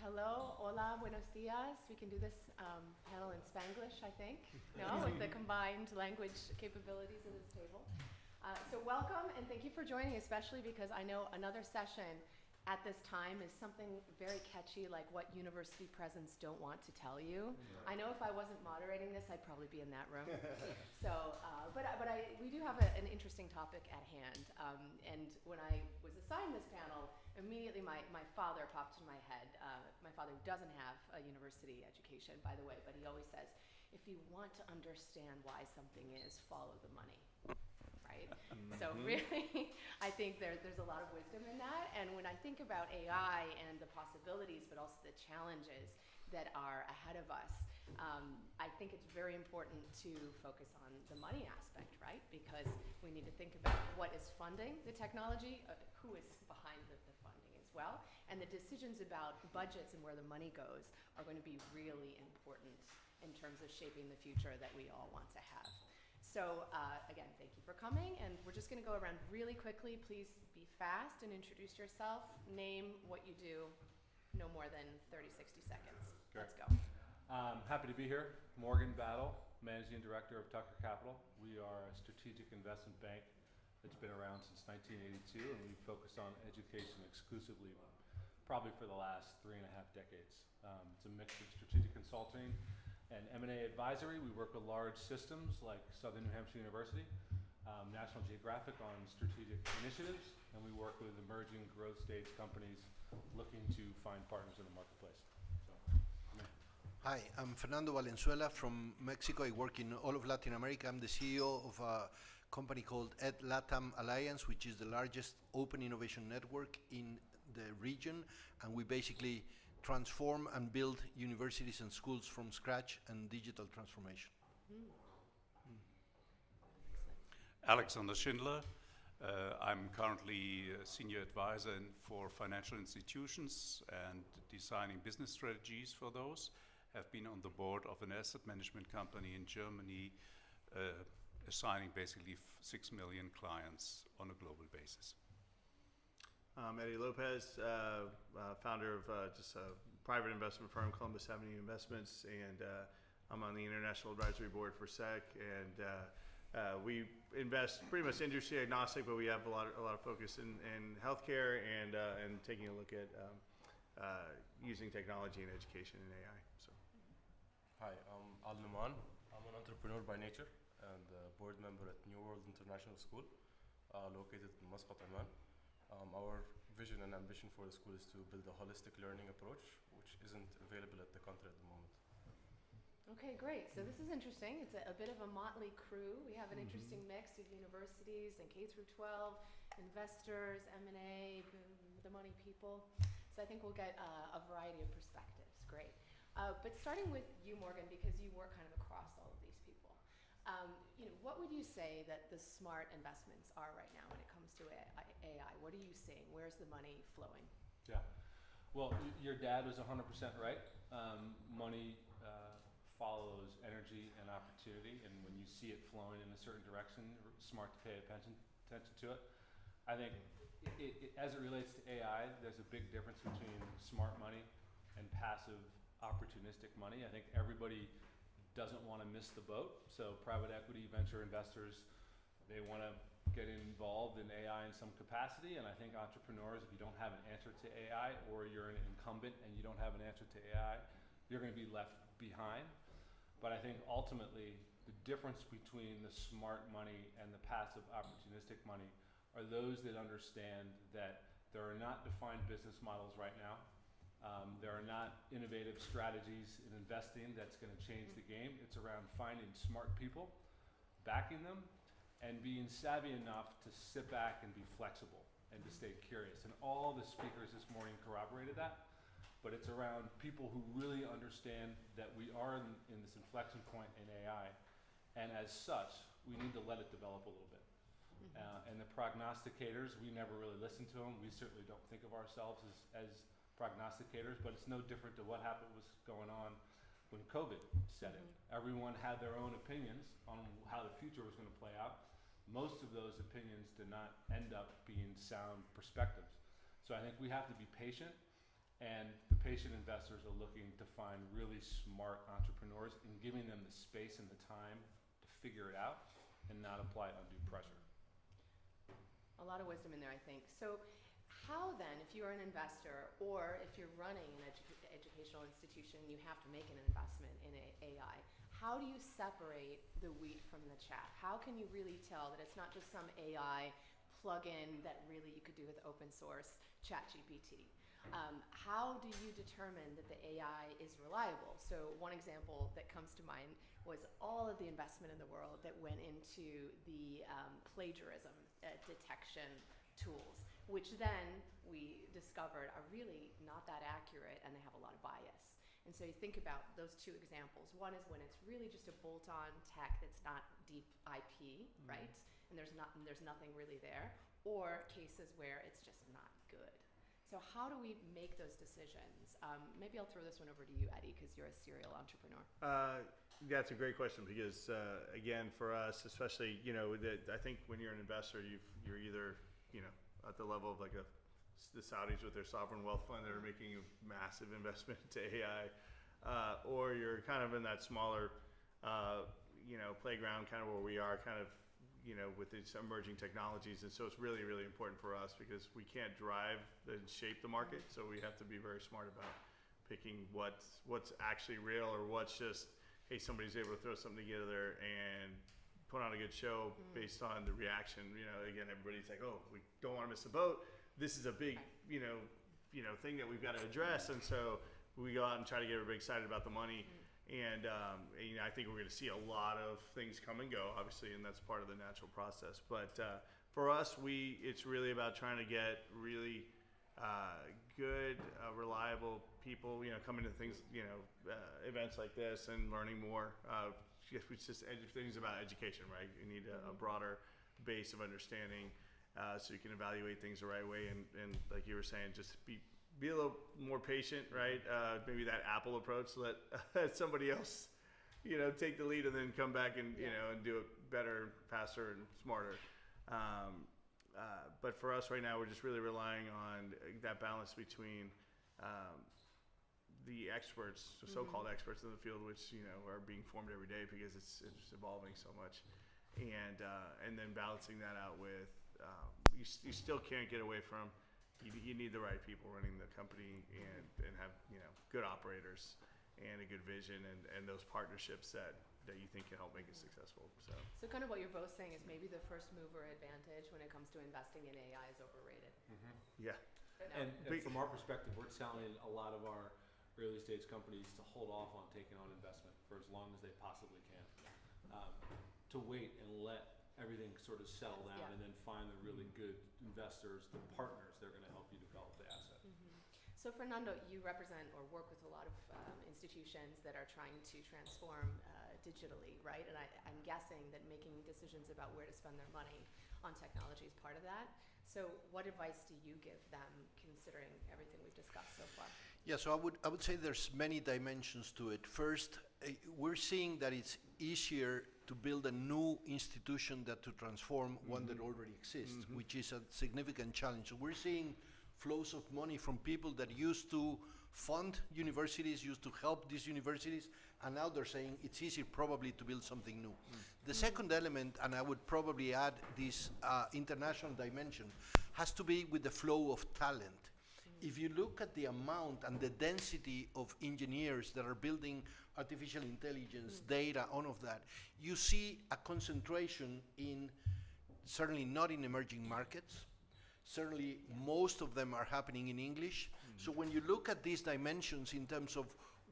hello, hola, buenos dias. We can do this panel in Spanglish, I think, no, with the combined language capabilities of this table. So welcome, and thank you for joining, especially because I know another session at this time is something very catchy, like what university presidents don't want to tell you. Right. I know if I wasn't moderating this, I'd probably be in that room. So, we do have an interesting topic at hand. And when I was assigned this panel, immediately my father popped in my head. My father doesn't have a university education, by the way, but he always says, if you want to understand why something is, follow the money. Right? So really, I think there's a lot of wisdom in that. And when I think about AI and the possibilities, but also the challenges that are ahead of us, I think it's very important to focus on the money aspect, right? Because we need to think about what is funding the technology, who is behind the funding as well. And the decisions about budgets and where the money goes are going to be really important in terms of shaping the future that we all want to have. So again, thank you for coming, and we're just going to go around really quickly. Please be fast and introduce yourself. Name what you do, no more than 30, 60 seconds. Great. Let's go. Happy to be here. Morgan Battle, Managing Director of Tucker Capital. We are a strategic investment bank that's been around since 1982, and we focus on education exclusively, probably for the last 3.5 decades. It's a mix of strategic consulting and M&A advisory. We work with large systems like Southern New Hampshire University, National Geographic on strategic initiatives, and we work with emerging growth stage companies looking to find partners in the marketplace. So, Hi, I'm Fernando Valenzuela from Mexico. I work in all of Latin America. I'm the CEO of a company called EdLatam Alliance, which is the largest open innovation network in the region, and we basically transform and build universities and schools from scratch and digital transformation. Alexander Schindler. I'm currently a senior advisor for financial institutions and designing business strategies for those. Have been on the board of an asset management company in Germany, assigning basically 6 million clients on a global basis. Eddie Lopez, founder of just a private investment firm, Columbus Avenue Investments, and I'm on the international advisory board for SEC. And we invest pretty much industry agnostic, but we have a lot of focus in healthcare and taking a look at using technology in education and AI. So, hi, I'm Al Numan. I'm an entrepreneur by nature and a board member at New World International School, located in Muscat, Oman. Our vision and ambition for the school is to build a holistic learning approach, which isn't available at the country at the moment. Okay, great. So this is interesting. It's a bit of a motley crew. We have an interesting mix of universities and K through 12, investors, M&A, the money people. So I think we'll get a variety of perspectives. Great. But starting with you, Morgan, because you work kind of across all of these people. What would you say that the smart investments are right now when it comes to AI? What are you seeing? Where's the money flowing? Yeah, well, your dad was 100% right. Money follows energy and opportunity, and when you see it flowing in a certain direction, it's smart to pay attention to it. I think as it relates to AI, there's a big difference between smart money and passive opportunistic money. I think everybody doesn't want to miss the boat. So private equity, venture investors, they want to get involved in AI in some capacity. And I think entrepreneurs, if you don't have an answer to AI, or you're an incumbent and you don't have an answer to AI, you're going to be left behind. But I think ultimately the difference between the smart money and the passive opportunistic money are those that understand that there are not defined business models right now. There are not innovative strategies in investing that's going to change the game. It's around finding smart people, backing them, and being savvy enough to sit back and be flexible and to stay curious. And all the speakers this morning corroborated that. But it's around people who really understand that we are in this inflection point in AI. And as such, we need to let it develop a little bit. And the prognosticators, we never really listen to them. We certainly don't think of ourselves as prognosticators, but it's no different to what happened was going on when COVID set in. Everyone had their own opinions on how the future was going to play out. Most of those opinions did not end up being sound perspectives. So I think we have to be patient, and the patient investors are looking to find really smart entrepreneurs and giving them the space and the time to figure it out and not apply undue pressure. A lot of wisdom in there, I think. So how then, if you're an investor or if you're running an educational institution, you have to make an investment in AI, how do you separate the wheat from the chaff? How can you really tell that it's not just some AI plug-in that really you could do with open source ChatGPT? How do you determine that the AI is reliable? So one example that comes to mind was all of the investment in the world that went into the plagiarism detection tools, which then we discovered are really not that accurate and they have a lot of bias. And so you think about those two examples. One is when it's really just a bolt-on tech that's not deep IP, right? And there's nothing really there, or cases where it's just not good. So how do we make those decisions? Maybe I'll throw this one over to you, Eddie, because you're a serial entrepreneur. That's a great question because, again, for us, especially, I think when you're an investor, you're either, at the level of like the Saudis with their sovereign wealth fund that are making a massive investment into AI, or you're kind of in that smaller, playground kind of where we are kind of, with these emerging technologies. And so it's really, really important for us because we can't drive and shape the market. So we have to be very smart about picking what's actually real or what's just, hey, somebody's able to throw something together and put on a good show based on the reaction. Again, everybody's like, oh, we don't want to miss the boat. This is a big, thing that we've got to address. And so we go out and try to get everybody excited about the money. And I think we're going to see a lot of things come and go, obviously, and that's part of the natural process. But for us, it's really about trying to get really good, reliable people, coming to things, events like this and learning more. It's just things about education, right? You need a broader base of understanding so you can evaluate things the right way. And like you were saying, just be a little more patient, right? Maybe that Apple approach, let somebody else, take the lead and then come back and, and do it better, faster, and smarter. But for us right now, we're just really relying on that balance between the experts, the so-called experts in the field, which, are being formed every day because it's evolving so much. And then balancing that out with, you still can't get away from, you need the right people running the company and have good operators and a good vision and those partnerships that you think can help make it successful. So kind of what you're both saying is maybe the first mover advantage when it comes to investing in AI is overrated. Yeah. And from our perspective, we're telling a lot of our early stage companies to hold off on taking on investment for as long as they possibly can. To wait and let everything sort of settle down and then find the really good investors, the partners that are going to help you develop the asset. So Fernando, you represent or work with a lot of institutions that are trying to transform digitally, right? And I'm guessing that making decisions about where to spend their money on technology is part of that. So what advice do you give them considering everything we've discussed so far? Yeah, so I would say there's many dimensions to it. First, we're seeing that it's easier to build a new institution than to transform one that already exists, which is a significant challenge. So we're seeing flows of money from people that used to fund universities, used to help these universities, and now they're saying it's easier probably to build something new. The second element, and I would probably add this international dimension, has to be with the flow of talent. If you look at the amount and the density of engineers that are building artificial intelligence, data, all of that, you see a concentration in, certainly not in emerging markets. Certainly most of them are happening in English. So when you look at these dimensions in terms of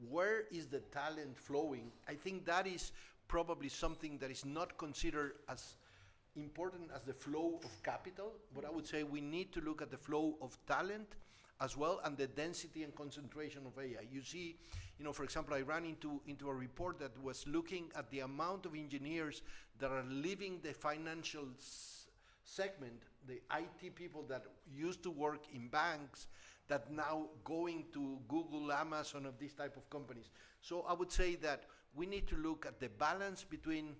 where is the talent flowing, I think that is probably something that is not considered as important as the flow of capital, but I would say we need to look at the flow of talent as well, and the density and concentration of AI. You see, for example, I ran into a report that was looking at the amount of engineers that are leaving the financial segment, the IT people that used to work in banks, that now going to Google, Amazon, of these type of companies. So I would say that we need to look at the balance between,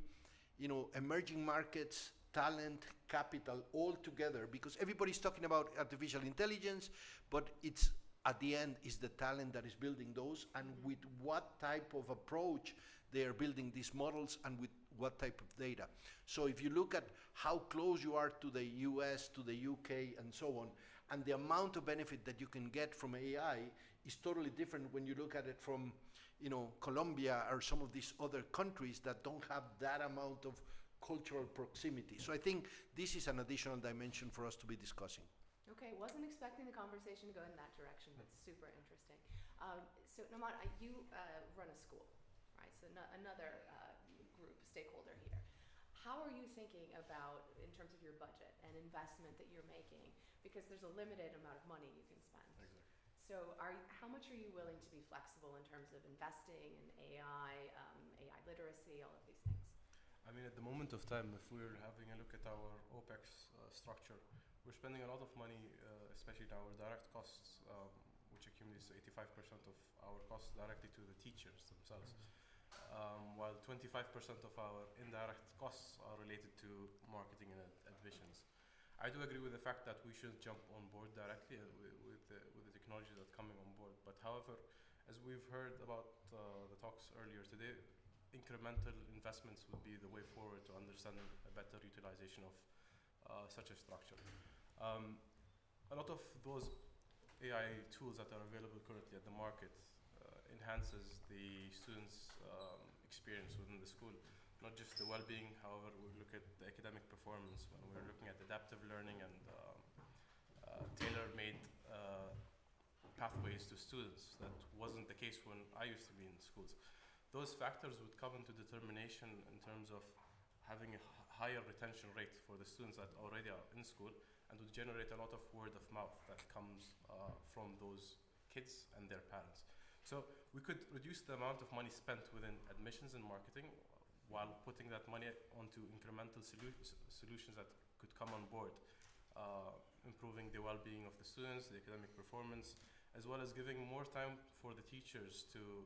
emerging markets, talent, capital, all together, because everybody's talking about artificial intelligence, but it's at the end is the talent that is building those, and with what type of approach they are building these models and with what type of data. So if you look at how close you are to the US, to the UK, and so on, and the amount of benefit that you can get from AI is totally different when you look at it from, you know, Colombia or some of these other countries that don't have that amount of cultural proximity. So I think this is an additional dimension for us to be discussing. Okay, wasn't expecting the conversation to go in that direction, but super interesting. So Naman, you run a school, right? So another group, stakeholder here. How are you thinking about, in terms of your budget and investment that you're making? Because there's a limited amount of money you can spend. Exactly. So how much are you willing to be flexible in terms of investing in AI, AI literacy, all of these things? I mean, at the moment of time, if we're having a look at our OPEX structure, we're spending a lot of money, especially in our direct costs, which accumulates to 85% of our costs directly to the teachers themselves, while 25% of our indirect costs are related to marketing and admissions. I do agree with the fact that we should jump on board directly with the technology that's coming on board. But however, as we've heard about the talks earlier today, incremental investments would be the way forward to understanding a better utilization of such a structure. A lot of those AI tools that are available currently at the market enhances the students' experience within the school, not just the well-being. However, we look at the academic performance when we're looking at adaptive learning and tailor-made pathways to students. That wasn't the case when I used to be in schools. Those factors would come into determination in terms of having a higher retention rate for the students that already are in school, and would generate a lot of word of mouth that comes from those kids and their parents. So we could reduce the amount of money spent within admissions and marketing while putting that money onto incremental solutions that could come on board, improving the well-being of the students, the academic performance, as well as giving more time for the teachers to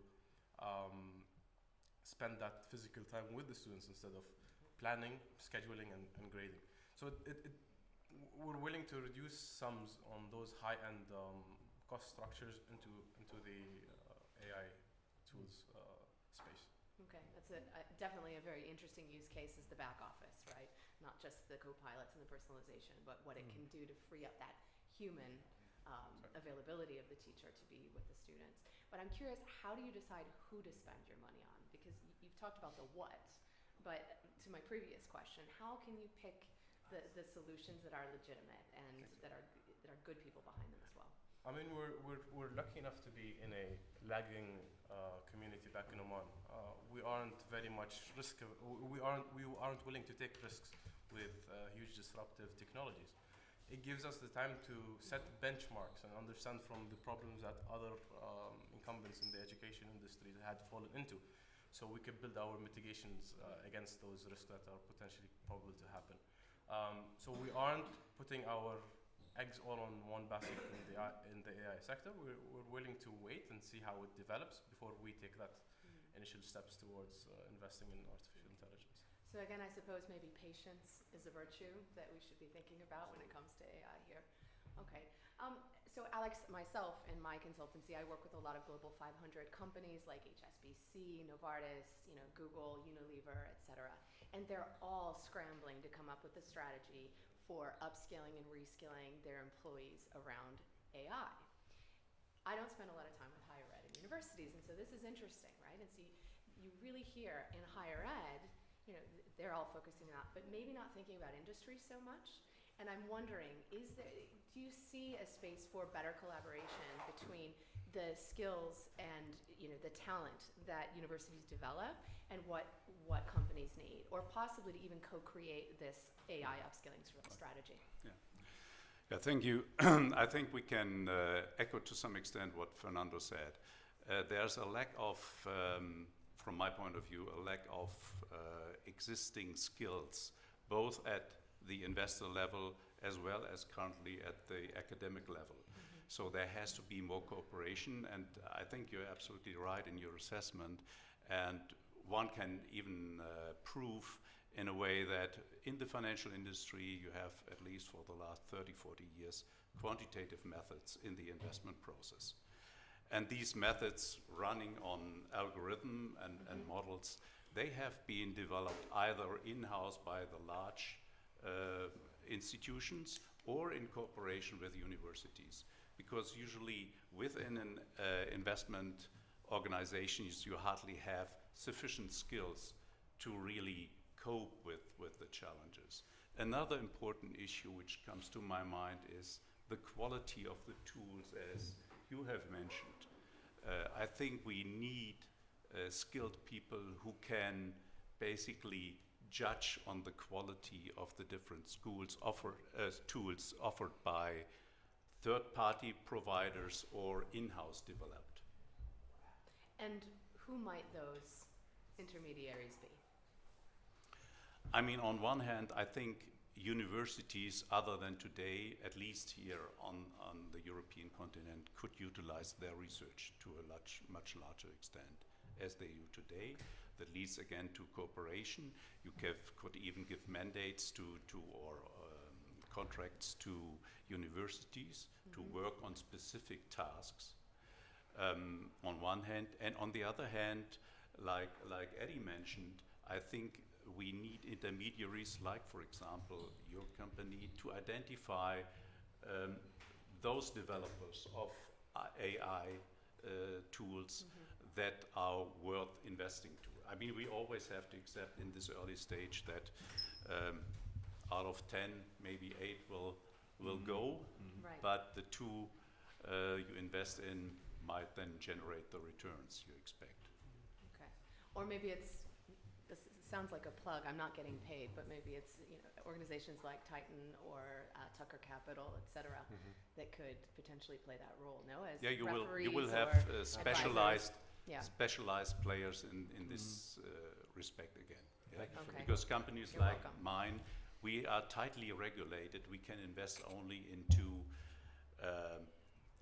spend that physical time with the students instead of planning, scheduling, and grading. So we're willing to reduce sums on those high-end cost structures into the AI tools space. Okay, that's definitely a very interesting use case is the back office, right? Not just the co-pilots and the personalization, but what it can do to free up that human availability of the teacher to be with the students. But I'm curious, how do you decide who to spend your money on? Because you've talked about the what, but to my previous question, how can you pick the solutions that are legitimate and that are good people behind them as well? I mean, we're lucky enough to be in a lagging community back in Oman. We aren't very much we aren't willing to take risks with huge disruptive technologies. It gives us the time to set benchmarks and understand from the problems that other incumbents in the education industry had fallen into, so we can build our mitigations against those risks that are potentially probable to happen. So we aren't putting our eggs all on one basket in the AI sector. We're willing to wait and see how it develops before we take that initial steps towards investing in artificial intelligence. So again, I suppose maybe patience is a virtue that we should be thinking about when it comes to AI here. Okay. So Alex, myself in my consultancy, I work with a lot of Global 500 companies like HSBC, Novartis, Google, Unilever, et cetera. And they're all scrambling to come up with a strategy for upskilling and reskilling their employees around AI. I don't spend a lot of time with higher ed and universities, and so this is interesting, right? And so you really hear in higher ed, they're all focusing on that, but maybe not thinking about industry so much. And I'm wondering, do you see a space for better collaboration between the skills and the talent that universities develop and what companies need, or possibly to even co-create this AI upskilling strategy? Yeah, thank you. I think we can echo to some extent what Fernando said. There's a lack of, from my point of view, a lack of existing skills, both at the investor level as well as currently at the academic level. So there has to be more cooperation, and I think you're absolutely right in your assessment. And one can even prove in a way that in the financial industry you have, at least for the last 30, 40 years, quantitative methods in the investment process. And these methods running on algorithm and models, they have been developed either in-house by the large institutions or in cooperation with universities. Because usually within an investment organizations, you hardly have sufficient skills to really cope with the challenges. Another important issue which comes to my mind is the quality of the tools, as you have mentioned. I think we need skilled people who can basically judge on the quality of the different tools offered by third-party providers or in-house developed. And who might those intermediaries be? I mean, on one hand, I think universities, other than today, at least here on the European continent, could utilize their research to a much larger extent as they do today. That leads again to cooperation. You could even give mandates or contracts to universities to work on specific tasks on one hand. And on the other hand, like Eddie mentioned, I think we need intermediaries like, for example, your company to identify those developers of AI tools that are worth investing to. I mean, we always have to accept in this early stage that out of 10, maybe 8 will go, Right. but the 2 you invest in might then generate the returns you expect. Okay. Or maybe this sounds like a plug, I'm not getting paid, but maybe it's organizations like Titan or Tucker Capital, et cetera, that could potentially play that role, no? As Yeah, you referees will have or specialized Yeah. specialized players in this respect again. Yeah. Thank you for Okay. Because companies You're like welcome. mine, we are tightly regulated. We can invest only into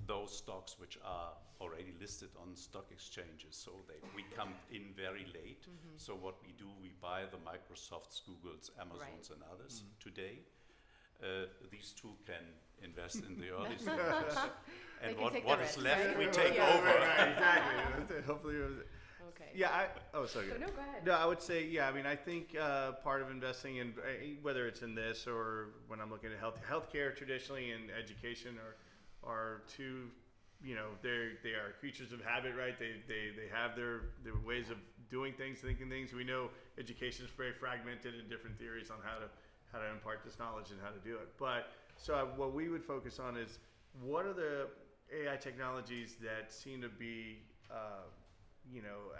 those stocks which are already listed on stock exchanges. So we come in very late. So what we do, we buy the Microsofts, Googles, Amazons, and others today. These 2 can invest in the early stages. They And can take the what is risk, left, right? we take Yeah. over. Right, exactly. Hopefully, Okay. yeah. Sorry. So, no, go ahead. No, I would say, yeah. I mean, I think part of investing in whether it's in this or when I'm looking at healthcare traditionally and education are 2. They are creatures of habit, right? They have their ways of doing things, thinking things. We know education is very fragmented in different theories on how to impart this knowledge and how to do it. But so what we would focus on is what are the AI technologies that seem to be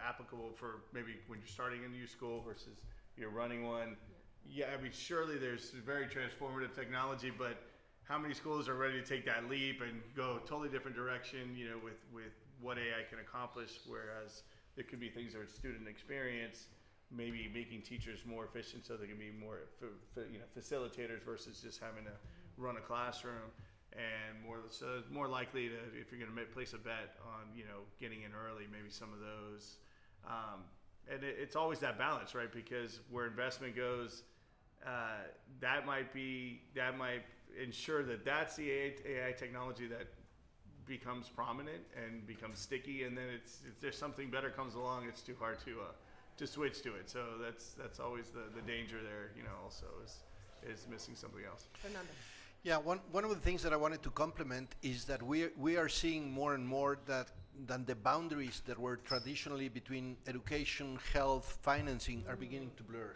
applicable for maybe when you're starting a new school versus you're running one. Yeah, I mean, surely there's very transformative technology, but how many schools are ready to take that leap and go a totally different direction, with what AI can accomplish, whereas there could be things that are student experience, maybe making teachers more efficient so they can be more, facilitators versus just having to run a classroom, and more likely to, if you're going to place a bet on, getting in early, maybe some of those. And it's always that balance, right? Because where investment goes, that might ensure that that's the AI technology that becomes prominent and becomes sticky, and then if there's something better comes along, it's too hard to switch to it. So that's always the danger there, also is missing something else. Fernando. Yeah, one of the things that I wanted to complement is that we are seeing more and more than the boundaries that were traditionally between education, health, financing are beginning to blur.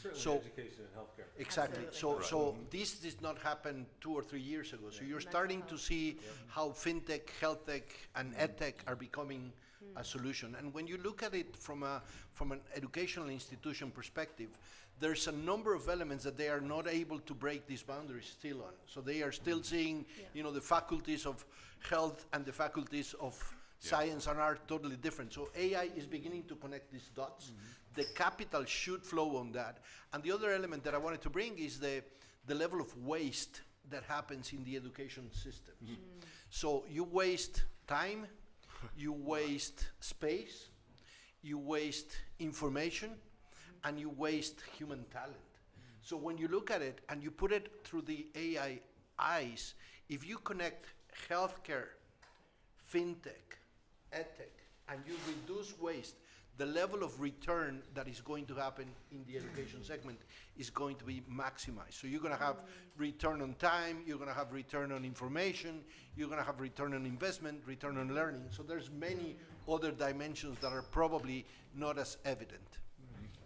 Certainly So- education and healthcare. Exactly. Absolutely. So this did not happen 2 or 3 years ago. So you're Mental starting health. to see how fintech, health tech, and edtech are becoming a solution. And when you look at it from an educational institution perspective, there's a number of elements that they are not able to break these boundaries still on. So they are still seeing, the faculties of health and the faculties of science and art totally different. So AI is beginning to connect these dots. The capital should flow on that. And the other element that I wanted to bring is the level of waste that happens in the education systems. So you waste time, you waste space, you waste information, and you waste human talent. So when you look at it and you put it through the AI eyes, if you connect healthcare, fintech, edtech, and you reduce waste, the level of return that is going to happen in the education segment is going to be maximized. So you're going to have return on time, you're going to have return on information, you're going to have return on investment, return on learning. So there's many other dimensions that are probably not as evident.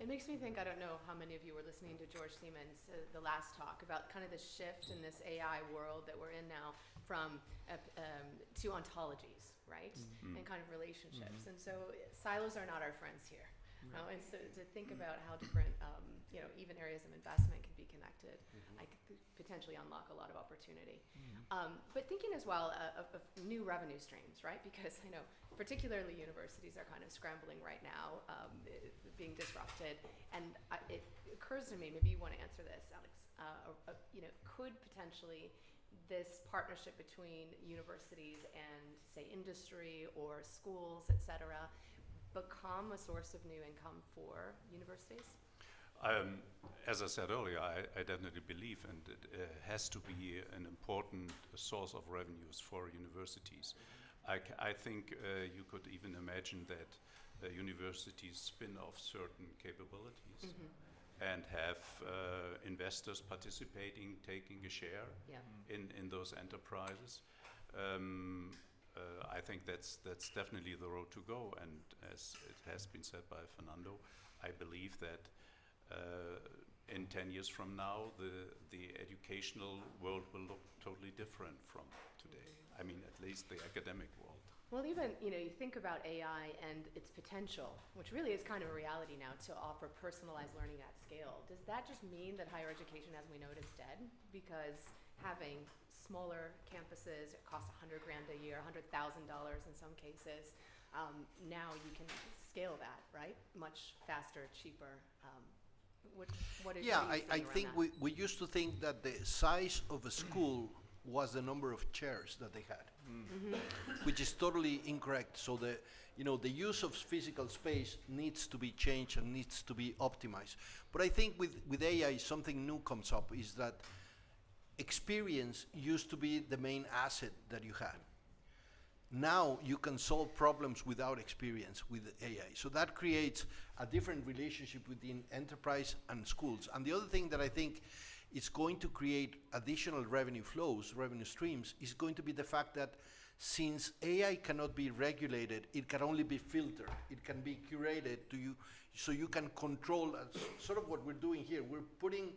It makes me think, I don't know how many of you were listening to George Siemens, the last talk, about kind of the shift in this AI world that we're in now from to ontologies, right? And kind of relationships. And so silos are not our friends here. And so to think about how different, even areas of investment can be connected, I could potentially unlock a lot of opportunity. But thinking as well of new revenue streams, right? Because I know particularly universities are kind of scrambling right now, being disrupted. And it occurs to me, maybe you want to answer this, Alex, could potentially this partnership between universities and, say, industry or schools, et cetera, become a source of new income for universities? As I said earlier, I definitely believe, and it has to be an important source of revenues for universities. I think you could even imagine that universities spin off certain capabilities and have investors participating, taking a share in those enterprises. I think that's definitely the road to go, and as it has been said by Fernando, I believe that in 10 years from now, the educational world will look totally different from today. I mean, at least the academic world. Well, even, you think about AI and its potential, which really is kind of a reality now, to offer personalized learning at scale. Does that just mean that higher education as we know it is dead? Because having smaller campuses, it costs $100,000 a year, $100,000 in some cases. Now you can scale that, right? Much faster, cheaper. What is I think we used to think that the size of a school was the number of chairs that they had, which is totally incorrect. So the use of physical space needs to be changed and needs to be optimized. But I think with AI, something new comes up, is that experience used to be the main asset that you had. Now you can solve problems without experience with AI. So that creates a different relationship within enterprise and schools. And the other thing that I think is going to create additional revenue flows, revenue streams, is going to be the fact that since AI cannot be regulated, it can only be filtered. It can be curated to you, so you can control sort of what we're doing here. We're putting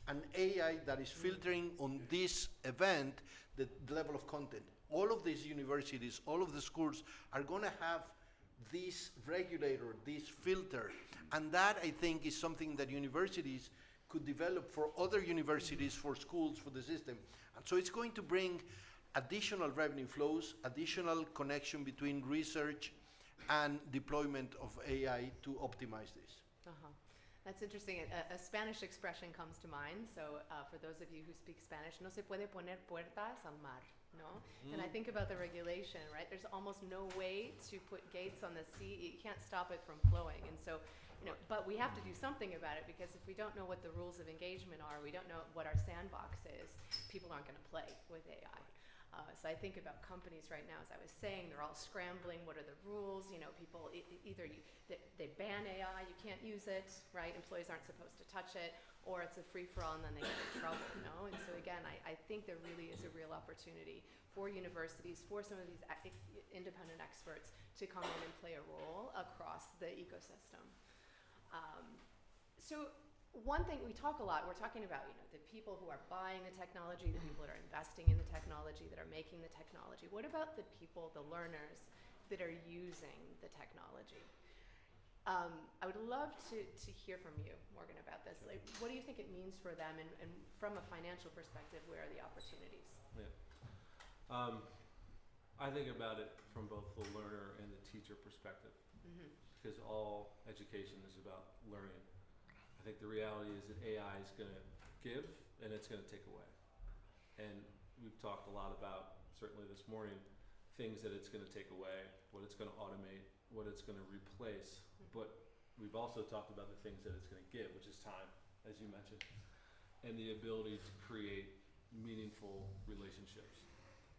an AI that is filtering on this event the level of content. All of these universities, all of the schools are going to have this regulator, this filter. And that, I think, is something that universities could develop for other universities, for schools, for the system. And so it's going to bring additional revenue flows, additional connection between research and deployment of AI to optimize this. That's interesting. A Spanish expression comes to mind. So for those of you who speak Spanish, no se puede poner puertas al mar, no? And I think about the regulation, right? There's almost no way to put gates on the sea. You can't stop it from flowing. And so, but we have to do something about it, because if we don't know what the rules of engagement are, we don't know what our sandbox is, people aren't going to play with AI. So I think about companies right now, as I was saying, they're all scrambling. What are the rules? People either they ban AI, you can't use it, right? Employees aren't supposed to touch it, or it's a free-for-all and then they get in trouble, And so again, I think there really is a real opportunity for universities, for some of these independent experts to come in and play a role across the ecosystem. So one thing, we talk a lot, we're talking about, the people who are buying the technology, the people that are investing in the technology, that are making the technology. What about the people, the learners, that are using the technology? I would love to hear from you, Morgan, about this. Like, what do you think it means for them, and from a financial perspective, where are the opportunities? Yeah. I think about it from both the learner and the teacher perspective, because all education is about learning. I think the reality is that AI is going to give and it's going to take away. And we've talked a lot about, certainly this morning, things that it's going to take away, what it's going to automate, what it's going to replace. But we've also talked about the things that it's going to give, which is time, as you mentioned, and the ability to create meaningful relationships.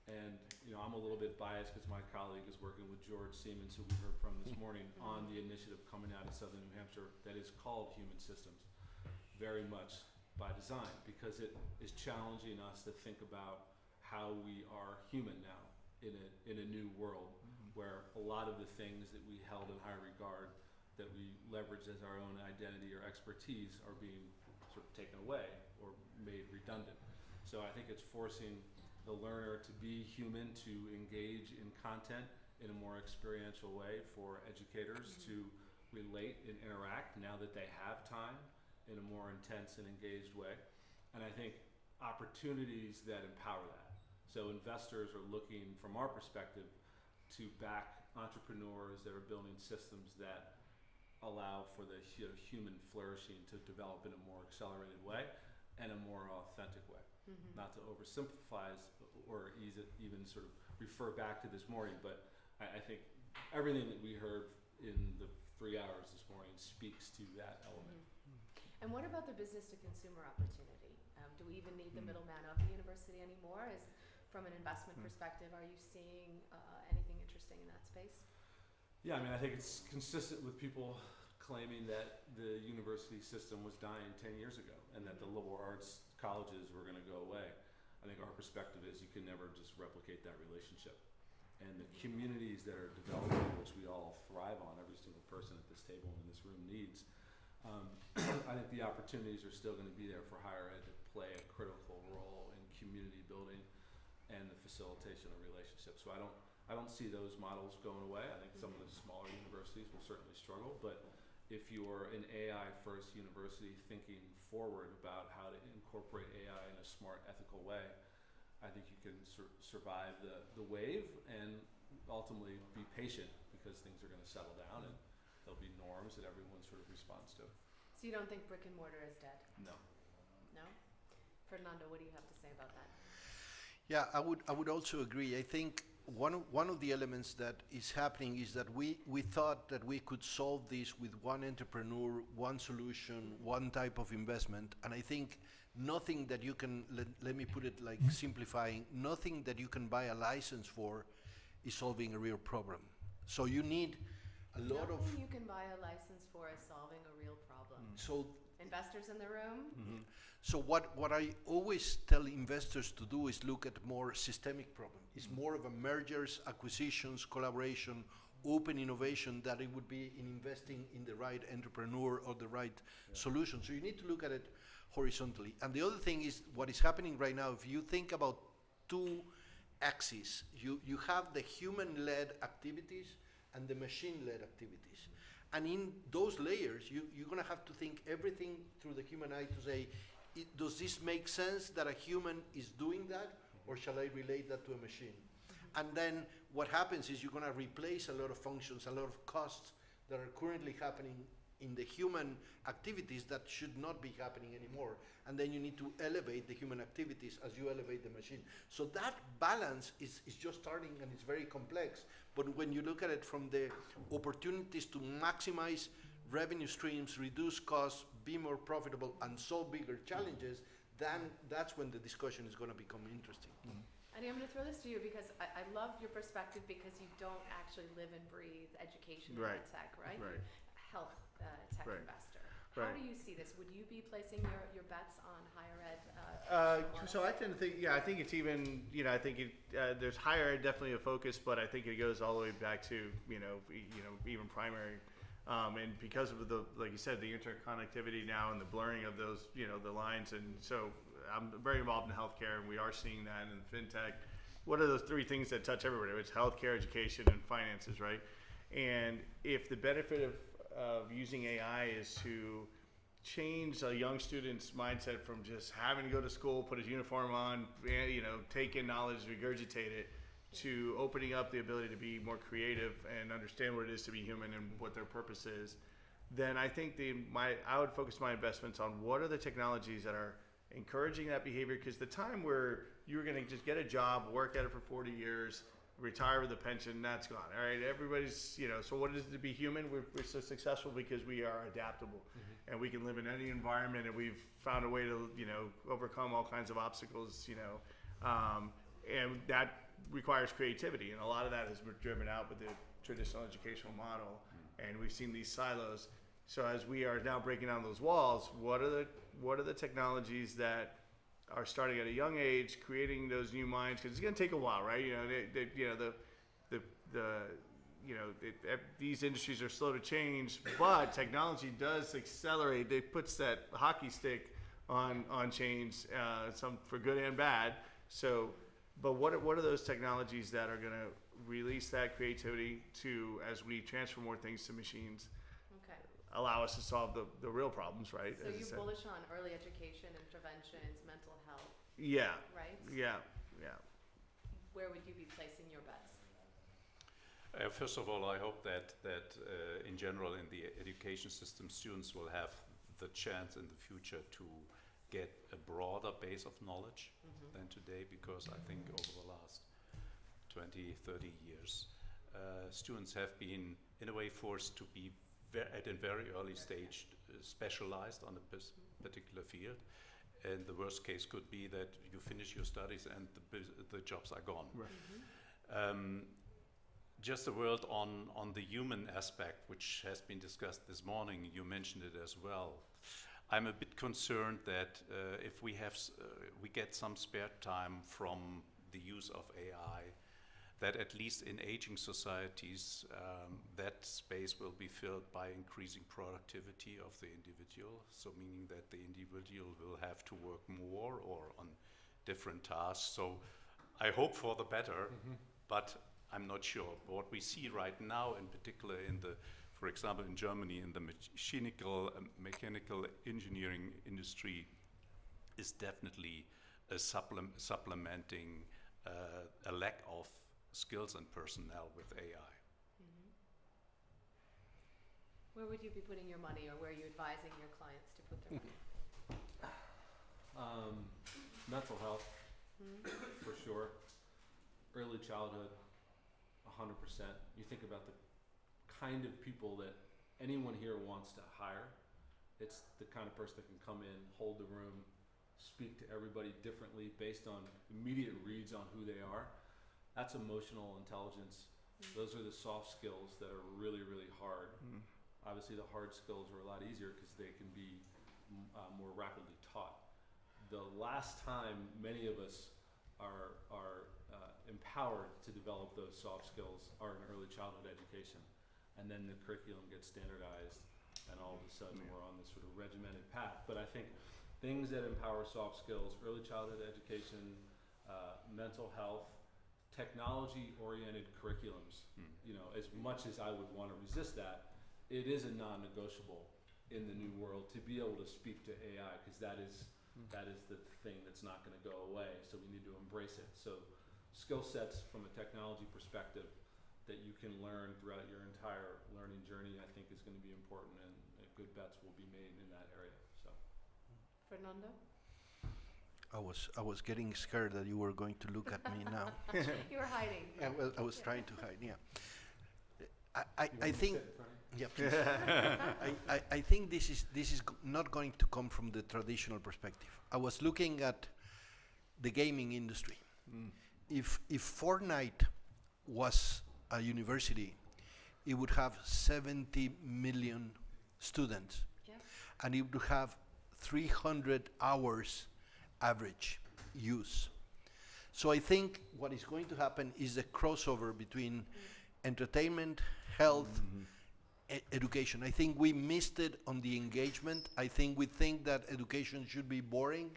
And I'm a little bit biased because my colleague is working with George Siemens, who we heard from this morning, on the initiative coming out of Southern New Hampshire that is called Human Systems, very much by design, because it is challenging us to think about how we are human now in a new world, where a lot of the things that we held in high regard, that we leverage as our own identity or expertise, are being sort of taken away or made redundant. So I think it's forcing the learner to be human, to engage in content in a more experiential way, for educators to relate and interact now that they have time in a more intense and engaged way. And I think opportunities that empower that. So investors are looking, from our perspective, to back entrepreneurs that are building systems that allow for the human flourishing to develop in a more accelerated way and a more authentic way. Not to oversimplify or even sort of refer back to this morning, but I think everything that we heard in the 3 hours this morning speaks to that element. And what about the business to consumer opportunity? Do we even need the middleman of the university anymore? From an investment perspective, are you seeing anything interesting in that space? Yeah, I mean, I think it's consistent with people claiming that the university system was dying 10 years ago and that the liberal arts colleges were going to go away. I think our perspective is you can never just replicate that relationship. And the communities that are developing, which we all thrive on, every single person at this table and in this room needs, I think the opportunities are still going to be there for higher ed to play a critical role in community building and the facilitation of relationships. So I don't see those models going away. I think some of the smaller universities will certainly struggle, but if you're an AI first university thinking forward about how to incorporate AI in a smart, ethical way, I think you can survive the wave and ultimately be patient, because things are going to settle down and there'll be norms that everyone sort of responds to. So you don't think brick and mortar is dead? No. No? Fernando, what do you have to say about that? Yeah, I would also agree. I think one of the elements that is happening is that we thought that we could solve this with one entrepreneur, one solution, one type of investment, and I think nothing that you can, let me put it like simplifying, nothing that you can buy a license for is solving a real problem. So you need a lot of... Nothing you can buy a license for is solving a real problem. So investors in the room? So what I always tell investors to do is look at more systemic problem. It's more of a mergers, acquisitions, collaboration, open innovation that it would be in investing in the right entrepreneur or the right solution. So you need to look at it horizontally. And the other thing is what is happening right now, if you think about two axes, you have the human-led activities and the machine-led activities. And in those layers, you're going to have to think everything through the human eye to say, does this make sense that a human is doing that, or shall I relate that to a machine? And then what happens is you're going to replace a lot of functions, a lot of costs that are currently happening in the human activities that should not be happening anymore. And then you need to elevate the human activities as you elevate the machine. So that balance is just starting, and it's very complex. But when you look at it from the opportunities to maximize revenue streams, reduce costs, be more profitable, and solve bigger challenges, then that's when the discussion is going to become interesting. Andy, I'm going to throw this to you because I love your perspective, because you don't actually live and breathe education and tech, right? Right. Health tech investor. How do you see this? Would you be placing your bets on higher ed? So I tend to think, I think it's even, I think there's higher ed definitely a focus, but I think it goes all the way back to, even primary. And because of the, like you said, the interconnectivity now and the blurring of those, the lines. And so I'm very involved in healthcare, and we are seeing that in fintech. What are those three things that touch everybody? It's healthcare, education, and finances, right? And if the benefit of using AI is to change a young student's mindset from just having to go to school, put his uniform on, take in knowledge, regurgitate it, to opening up the ability to be more creative and understand what it is to be human and what their purpose is, then I think I would focus my investments on what are the technologies that are encouraging that behavior, because the time where you're going to just get a job, work at it for 40 years, retire with a pension, that's gone. All right, everybody's, so what is it to be human? We're so successful because we are adaptable, and we can live in any environment, and we've found a way to, overcome all kinds of obstacles, and that requires creativity, and a lot of that has been driven out with the traditional educational model, and we've seen these silos. So as we are now breaking down those walls, what are the technologies that are starting at a young age, creating those new minds? Because it's going to take a while, right? These industries are slow to change, but technology does accelerate. It puts that hockey stick on change, some for good and bad. So, but what are those technologies that are going to release that creativity to, as we transfer more things to machines, Okay. allow us to solve the real problems, right? So as I you're said. bullish on early education, interventions, mental health, Yeah, right? yeah. Where would you be placing your bets? First of all, I hope that in general in the education system, students will have the chance in the future to get a broader base of knowledge than today, because I think over the last 20, 30 years, students have been in a way forced to be at a very early stage specialized on a particular field. And the worst case could be that you finish your studies and the jobs are gone. Right. Just a word on the human aspect, which has been discussed this morning. You mentioned it as well. I'm a bit concerned that if we get some spare time from the use of AI, that at least in aging societies, that space will be filled by increasing productivity of the individual. So meaning that the individual will have to work more or on different tasks. So I hope for the better, but I'm not sure. What we see right now, in particular for example, in Germany, in the mechanical engineering industry, is definitely a supplementing a lack of skills and personnel with AI. Where would you be putting your money, or where are you advising your clients to put their money? Mental health, for sure. Early childhood, 100%. You think about the kind of people that anyone here wants to hire. It's the kind of person that can come in, hold the room, speak to everybody differently based on immediate reads on who they are. That's emotional intelligence. Those are the soft skills that are really, really hard. Obviously, the hard skills are a lot easier because they can be more rapidly taught. The last time many of us are empowered to develop those soft skills are in early childhood education. And then the curriculum gets standardized, and all of a sudden we're on this sort of regimented path. But I think things that empower soft skills, early childhood education, mental health, technology-oriented curriculums, as much as I would want to resist that, it is a non-negotiable in the new world to be able to speak to AI, because that is the thing that's not going to go away, so we need to embrace it. So skill sets from a technology perspective that you can learn throughout your entire learning journey, I think is going to be important, and good bets will be made in that area. So, Fernando? I was getting scared that you were going to look at me now. You were hiding. I was trying to hide. Yeah. I think. Yeah, please. I think this is not going to come from the traditional perspective. I was looking at the gaming industry. If Fortnite was a university, it would have 70 million students, and it would have 300 hours average use. So I think what is going to happen is a crossover between entertainment, health, education. I think we missed it on the engagement. I think we think that education should be boring,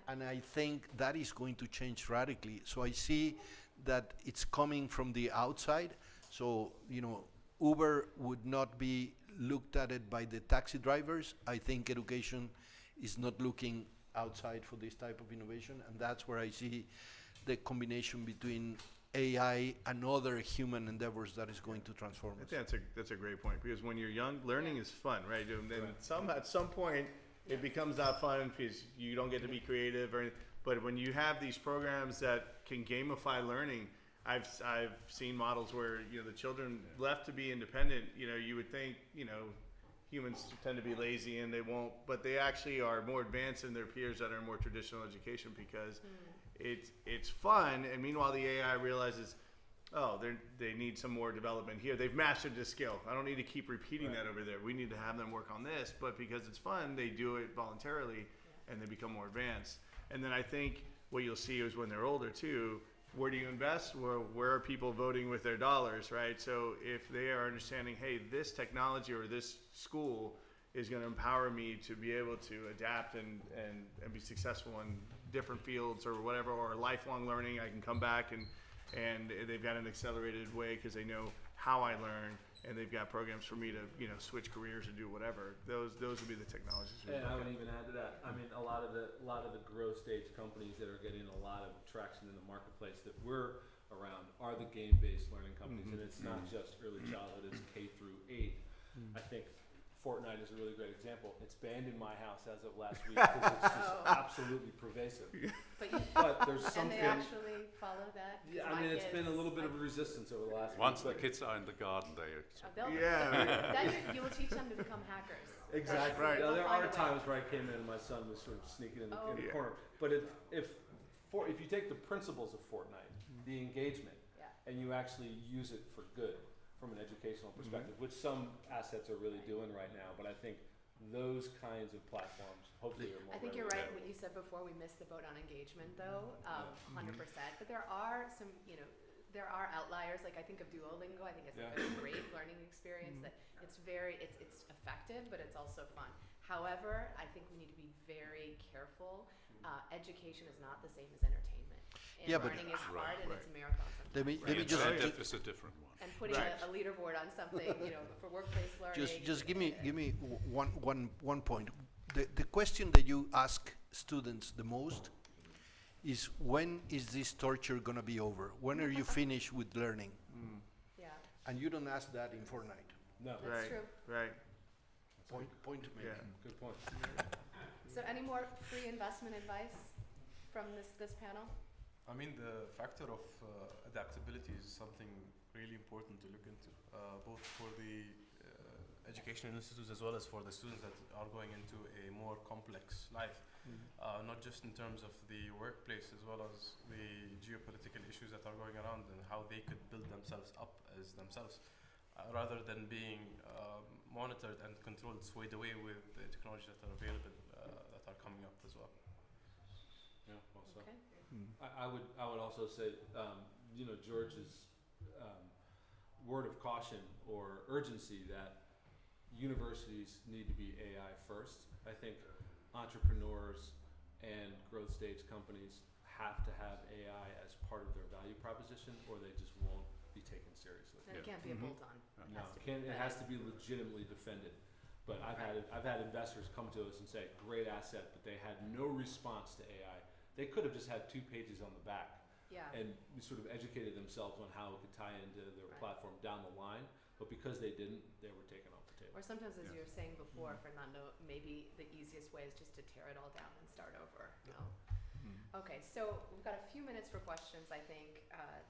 and I think that is going to change radically. So I see that it's coming from the outside. So, Uber would not be looked at it by the taxi drivers. I think education is not looking outside for this type of innovation, and that's where I see the combination between AI and other human endeavors that is going to transform us. I think that's a great point, because when you're young, learning is fun, right? And at some point, it becomes not fun because you don't get to be creative, but when you have these programs that can gamify learning, I've seen models where, you know, the children left to be independent, you know, you would think, you know, humans tend to be lazy and they won't, but they actually are more advanced than their peers that are in more traditional education because it's fun. And meanwhile, the AI realizes, oh, they need some more development here. They've mastered this skill. I don't need to keep repeating that over there. We need to have them work on this. But because it's fun, they do it voluntarily and they become more advanced. And then I think what you'll see is when they're older too, where do you invest? Where are people voting with their dollars, right? So if they are understanding, hey, this technology or this school is going to empower me to be able to adapt and be successful in different fields or whatever, or lifelong learning, I can come back and they've got an accelerated way because they know how I learn, and they've got programs for me to, you know, switch careers or do whatever. Those would be the technologies. And I would even add to that. I mean, a lot of the growth stage companies that are getting a lot of traction in the marketplace that we're around are the game-based learning companies, and it's not just early childhood; it's K through 8. I think Fortnite is a really great example. It's banned in my house as of last week because it's just absolutely pervasive. But there's something. And they actually follow that? 'Cause Yeah, I mean, it's been a little bit of a resistance over the last Once week. the kids are in the garden, they Then you will teach them to become hackers. Exactly. Right. Yeah, there They'll find are a way. times where I came in and my son was sort of sneaking in the corner. But if you take the principles of Fortnite, the engagement, and you actually use it for good from an educational perspective, which some assets are really doing right now, but I think those kinds of platforms hopefully are more. I think you're right. available. What you said before, we missed the boat on engagement, though, 100%. But there are some, you know, there are outliers. Like I think of Duolingo. I think it's a great learning experience. That it's effective, but it's also fun. However, I think we need to be very careful. Education is not the same as entertainment. And learning is hard, and it's a marathon sometimes. Let me It's just a different one. And putting a leaderboard on something, you know, for workplace learning. just give me one point. The question that you ask students the most is, when is this torture gonna be over? When are you finished with learning? Yeah, And you don't ask that in Fortnite. No, that's true. Right. Point made. Yeah. good point. So any more free investment advice from this panel? I mean, the factor of adaptability is something really important to look into, both for the educational institutes as well as for the students that are going into a more complex life, not just in terms of the workplace as well as the geopolitical issues that are going around and how they could build themselves up as themselves, rather than being monitored and controlled, swayed away with the technologies that are available, that are coming up as well. Yeah, well said. Okay. I would also say, you know, George's word of caution or urgency that universities need to be AI first. I think entrepreneurs and growth stage companies have to have AI as part of their value proposition, or they just won't be taken seriously. And it can't be a bolt-on. No, it has to be legitimately defended. But I've had investors come to us and say, great asset, but they had no response to AI. They could have just had 2 pages on the back and sort of educated themselves on how it could tie into their platform down the line. But because they didn't, they were taken off the table. Or sometimes, as you were saying before, Fernando, maybe the easiest way is just to tear it all down and start over. No. Okay, so we've got a few minutes for questions, I think.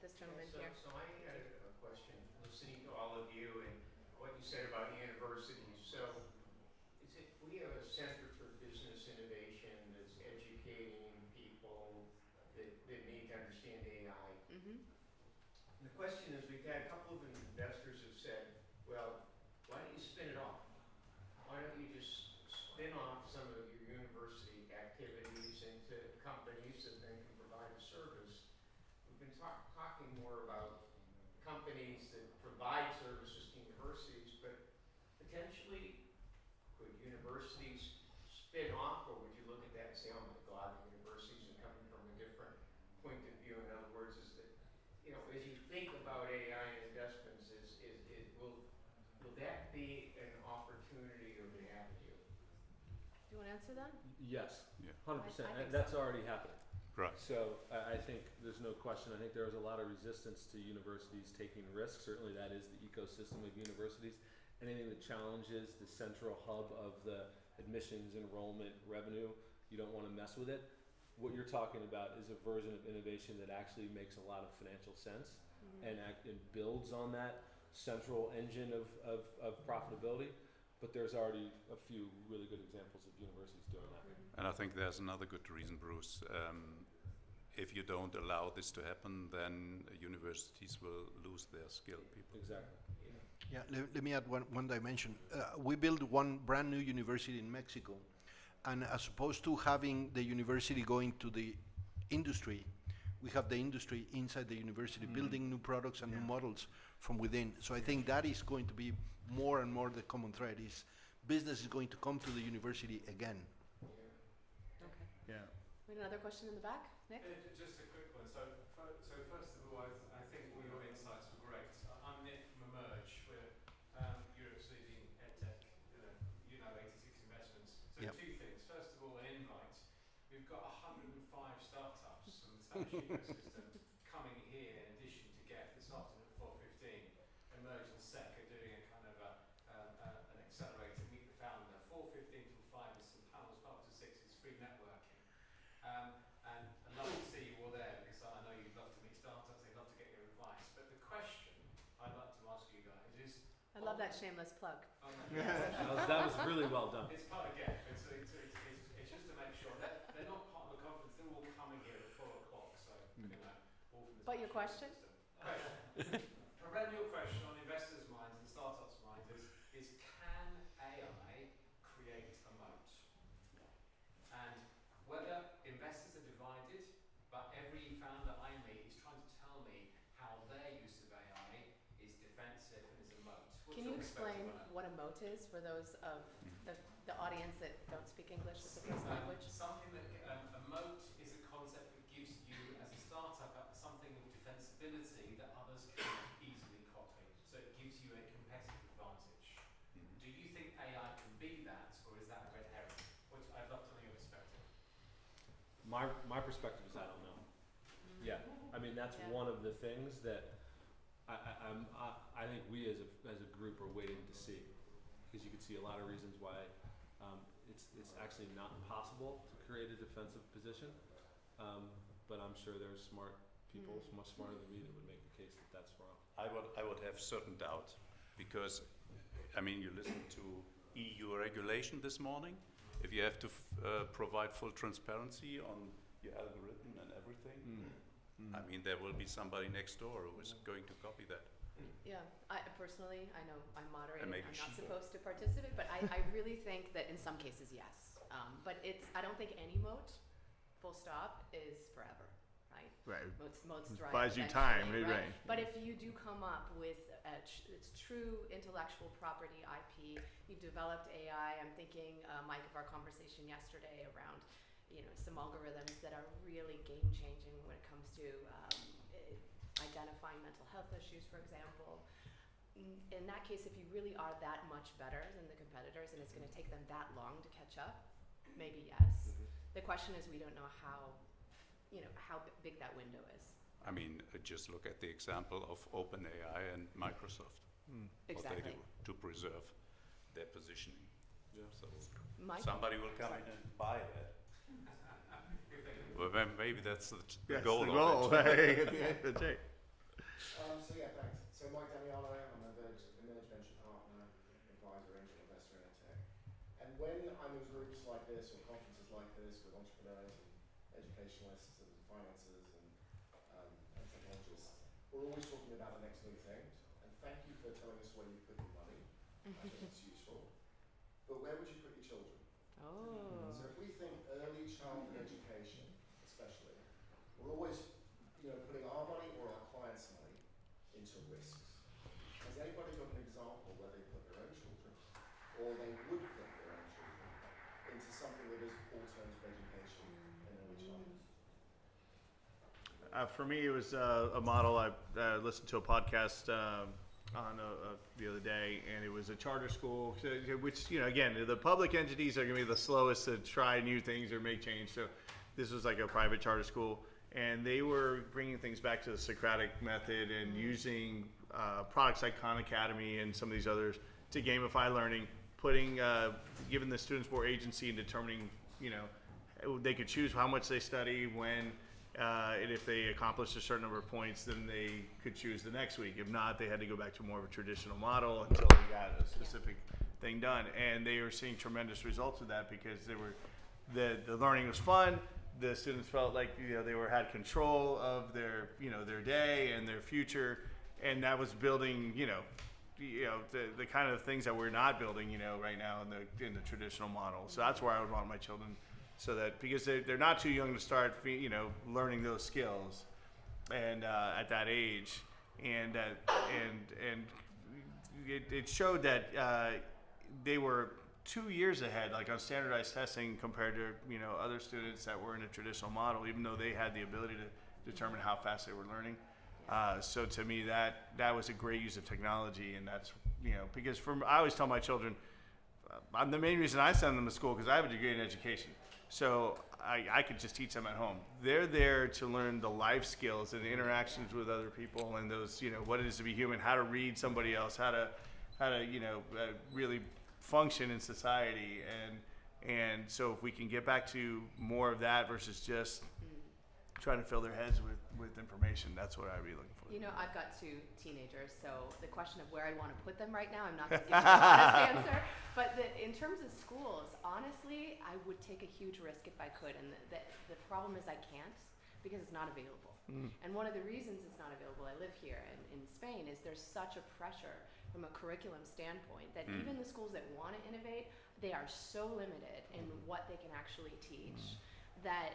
This gentleman here. So I had a question, listening to all of you and what you said about universities. So we have a Center for Business Innovation that's educating people that need to understand AI. And the question is, we've had a couple of investors have said, well, why don't you spin it off? Why don't you just spin off some of your university activities into companies that then can provide a service? We've been talking more about companies that provide services to universities, but potentially could universities spin off, or would you look at that and say, oh my God, the universities are coming from a different point of view? In other words, is that, you know, as you think about AI investments, will that be an opportunity or an avenue? Do you want to answer that? Yes, I 100%. think And that's already happening. Right. So I think there's no question. I think there was a lot of resistance to universities taking risks. Certainly that is the ecosystem of universities. Anything that challenges the central hub of the admissions, enrollment, revenue, you don't want to mess with it. what you're talking about is a version of innovation that actually makes a lot of financial sense and builds on that central engine of profitability. But there's already a few really good examples of universities doing that. And I think there's another good reason, Bruce. If you don't allow this to happen, then universities will lose their skilled people. Exactly. Yeah, let me add one dimension. We built one brand new university in Mexico, and as opposed to having the university going to the industry, we have the industry inside the university, building new products and new models from within. So I think that is going to be more and more the common thread, is business is going to come to the university again. Okay. Yeah. We had another question in the back, Nick? Just a quick one. So first of all, I think all your insights were great. I'm Nick from Emerge. We're Europe's leading EdTech, 86 investments. So Yep. two things. First of all, an invite. We've got 105 startups from the Spanish ecosystem coming here in addition to GEF this afternoon at 4:15. Emerge and SEC are doing a kind of an accelerator, meet the founder. 4:15 till 5 is some panels, 5 to 6 is free networking. And I'd love to see you all there because I know you'd love to meet startups, they'd love to get your advice. But the question I'd like to ask you guys is... I love that shameless plug. That was really well done. It's part of GEF. It's just to make sure that they're not part of the conference. They're all coming here at 4 o'clock. So, all from the But your Spanish question? ecosystem. Question. A perennial question on investors' minds and startups' minds is can AI create a moat? And whether investors are divided, but every founder I meet is trying to tell me how their use of AI is defensive and is a moat. What's Can you your perspective explain on that? what a moat is for those of the audience that don't speak English as a first language? Something that a moat is a concept that gives you, as a startup, something of defensibility that others can easily copy. So it gives you a competitive advantage. Do you think AI can be that, or is that a red herring? I'd love to know your perspective. My perspective is I don't know. Yeah, I mean that's one of the things that I think we as a group are waiting to see, because you can see a lot of reasons why it's actually not possible to create a defensive position. But I'm sure there's smart people, much smarter than me, that would make the case that that's wrong. I would have certain doubt, because I mean, you listened to EU regulation this morning. If you have to provide full transparency on your algorithm and everything, I mean, there will be somebody next door who is going to copy that. Yeah, I personally, I know I'm moderating, And maybe I'm not she will. supposed to participate, but I really think that in some cases, yes. But I don't think any moat, full stop, is forever, right? Right. Moats dry Buys you eventually, time, right. But if you do come up with it's true intellectual property IP, you've developed AI. I'm thinking, Mike, of our conversation yesterday around, some algorithms that are really game changing when it comes to identifying mental health issues, for example. In that case, if you really are that much better than the competitors and it's going to take them that long to catch up, maybe yes. The question is, we don't know how big that window is. I mean, just look at the example of OpenAI and Microsoft. What they Exactly. do to preserve their positioning. Yeah. So Mike? somebody will come in and buy that. Well, then maybe that's the That's goal the of goal. it. That's right. So yeah, thanks. So Mike Damiano, I'm a Emerge Venture Partner, advisor, angel investor in EdTech. And when I'm in groups like this or conferences like this with entrepreneurs and educationalists and financiers and technologists, we're always talking about the next new thing. And thank you for telling us where you put your money. I think it's useful. But where would you put your children? Oh. So if we think early childhood education, especially, we're always putting our money or our clients' money into risks. Has anybody got an example where they put their own children, or they would put their own children, into something that is alternative education in early childhood? For me, it was a model. I listened to a podcast on the other day, and it was a charter school, which, again, the public entities are going to be the slowest to try new things or make change. So this was like a private charter school, and they were bringing things back to the Socratic method and using products like Khan Academy and some of these others to gamify learning, giving the students more agency in determining, they could choose how much they study, when, and if they accomplished a certain number of points, then they could choose the next week. If not, they had to go back to more of a traditional model until they got a specific thing done. And they were seeing tremendous results of that because the learning was fun. The students felt like they had control of their their day and their future, and that was building the kind of things that we're not building right now in the traditional model. So that's where I would want my children, so that because they're not too young to start learning those skills, and at that age, and it showed that they were 2 years ahead, like on standardized testing, compared to other students that were in a traditional model, even though they had the ability to determine how fast they were learning. So to me, that was a great use of technology, and that's because I always tell my children, the main reason I send them to school because I have a degree in education, so I could just teach them at home. They're there to learn the life skills and the interactions with other people, and those what it is to be human, how to read somebody else, how to really function in society, and so if we can get back to more of that versus just trying to fill their heads with information, that's what I'd be looking for. I've got 2 teenagers, so the question of where I want to put them right now, I'm not going to give you an honest answer. But in terms of schools, honestly, I would take a huge risk if I could, and the problem is I can't because it's not available. And one of the reasons it's not available, I live here in Spain, is there's such a pressure from a curriculum standpoint that even the schools that want to innovate, they are so limited in what they can actually teach that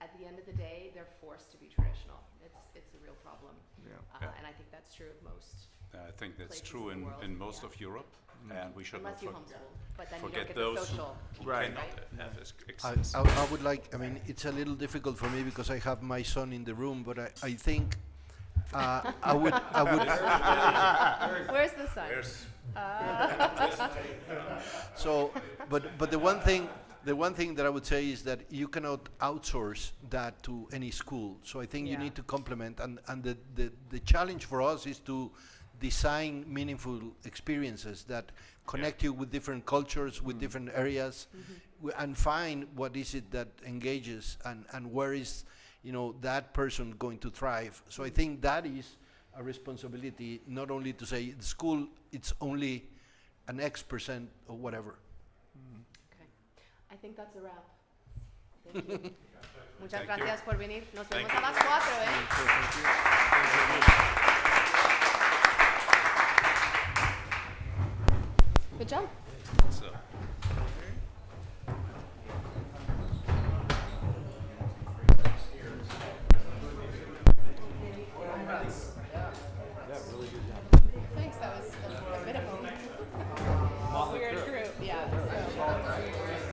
at the end of the day, they're forced to be traditional. It's a real problem. And I think that's true of most. I think that's places true in the world, in most of Europe, and we should unless not you homeschool, but then you don't forget get the those social. who Right. cannot have I access. would like, it's a little difficult for me because I have my son in the room, but I think I would. Where's the sun? So, but the one thing that I would say is that you cannot outsource that to any school. So I think you need to complement, and the challenge for us is to design meaningful experiences that connect you with different cultures, with different areas, and find what is it that engages, and where is that person going to thrive. So I think that is a responsibility, not only to say the school it's only an X% or whatever. Okay. I think that's a wrap. Thank you. Muchas Thank you. gracias por venir. Nos Thank vemos a las 4, Good job.